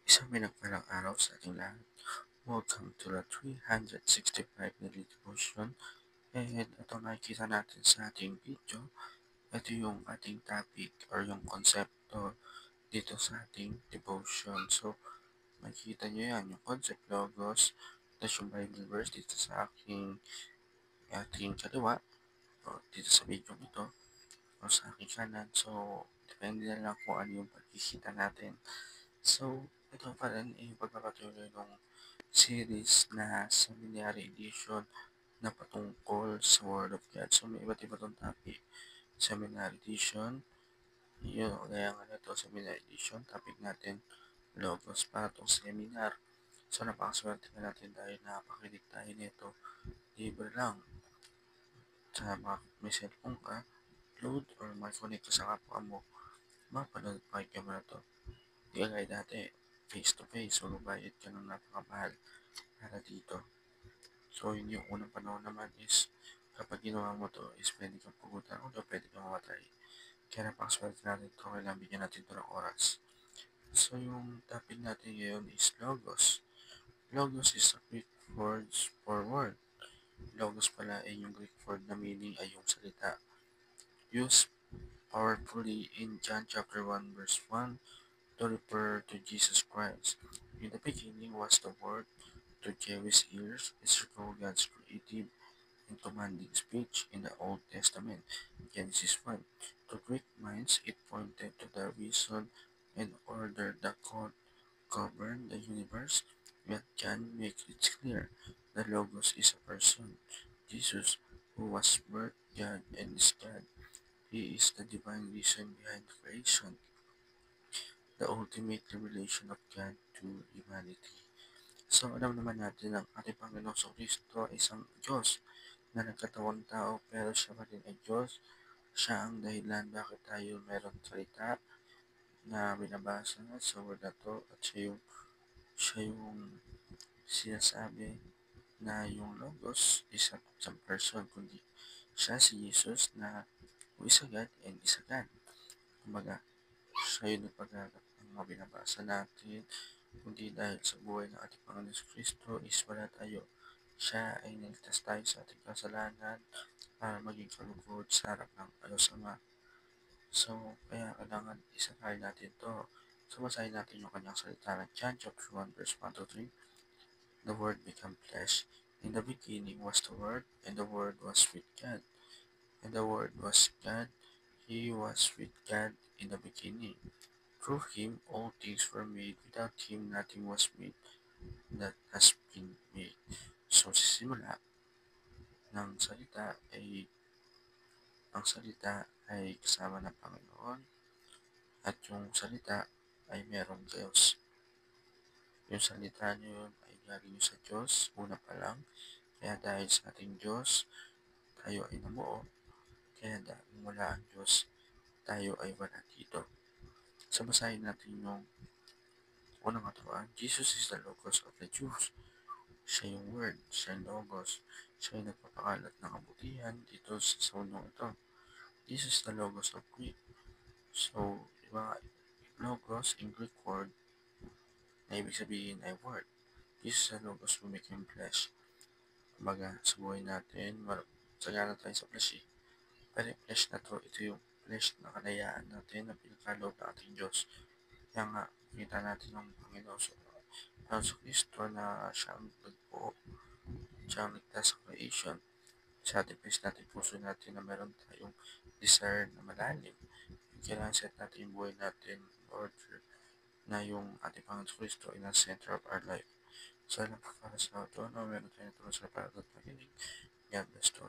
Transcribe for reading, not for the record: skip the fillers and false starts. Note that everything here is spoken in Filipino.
Isang pinagpalang araw sa ating lahat. Welcome to the 365 Daily Devotion. And ito nakikita natin sa ating video. Ito yung ating topic or yung konsepto dito sa ating devotion. So, makikita nyo yan, yung concept logos. Tapos yung Bible verse dito sa ating kaliwa. O dito sa video ito. O sa aking kanan. So, depende na lang kung ano yung pagkikita natin. So, ito pa rin yung pagpapatuloy ng series na Seminary Edition na patungkol sa Word of God. So, may iba't iba itong topic. Seminary Edition, yun, kaya nga ito, Seminary Edition, topic natin, Logos para itong seminar. So, napakaswerte na natin dahil napakinig tayo nito. Libre lang. Sa mga may cellphone ka, load or mag-connect ka sa kapwa mo, mapanood pakikyan mo na to. Di ka gaya dati, face to face, so bayad ka ng napakamahal para dito. So, yun yung unang panahon naman is kapag ginawa mo to is pwede kang pugutan o pwede kang mamatay. Kaya napakaswerte natin ito, kailangan bigyan natin ito ng oras. So, yung topic natin ngayon is Logos. Logos is a Greek word for word. Logos pala ay yung Greek word na meaning ay yung salita. Used powerfully in John chapter 1 verse 1 to refer to Jesus Christ. In the beginning was the Word. To Jewish ears, is God's creative and commanding speech in the Old Testament, Genesis 1. To Greek minds, it pointed to the reason and order that govern the universe, yet John makes it clear the Logos is a person, Jesus, who was birth, God, and is God. He is the divine reason behind creation, the ultimate revelation of God to humanity. So, alam naman natin ang ating Panginoong Kristo ay isang Diyos na nagkatawang tao pero siya pa rin ay Diyos. Siya ang dahilan bakit tayo meron salita na binabasa sa word na to at siya yung sinasabi na yung Logos is isang person kundi siya si Jesus na who is a God and is a God. Kumbaga, siya yung nagpagagat ng mga binabasa natin kundi dahil sa buhay ng ating Panginoon Kristo is wala tayo. Siya ay niligtas tayo sa ating kasalanan para maging kalugod sa harap ng Diyos Ama. So, kaya kailangan isakay natin to. So, basahin natin yung kanyang salita ng John chapter 1 verse 1 to 3. The Word became flesh. In the beginning was the Word, and the Word was with God. And the Word was God. He was with God in the beginning. Through Him all things were made. Without Him nothing was made that has been made. So, sisimula ng salita ay ang salita ay kasama ng Panginoon at yung salita ay merong Diyos. Yung salita niyo yun ay galing sa Diyos, una pa lang. Kaya dahil sa ating Diyos, tayo ay namuo. Kaya dahil mula ang Diyos, tayo ay wala dito. So, basahin natin yung unang katuan. Jesus is the Logos of the Jews. Siya yung Word, siya yung Logos. Siya yung nagpapakalat ng kabutihan dito sa mundong ito. This is the Logos of Greek. So, diba, Logos in Greek word na ibig sabihin ay word. This is the Logos who became flesh. Kumbaga, sa buhay natin, sagana tayo sa flesh eh. Pero yung flesh na to, ito yung flesh na kalayaan natin na pinagkaloob ng ating Diyos. Kaya nga, kita natin ng Panginoon sa Kristo na siya ang nagbuo, siya ang ligtas sa creation. Satisfies natin puso natin na meron tayong desire na malalim. Kailangan set natin yung buhay natin in order na yung ating Panginoon Kristo in the center of our life. So, alam po para sa ito, meron tayo na tulong sa para at pakinig. God bless you.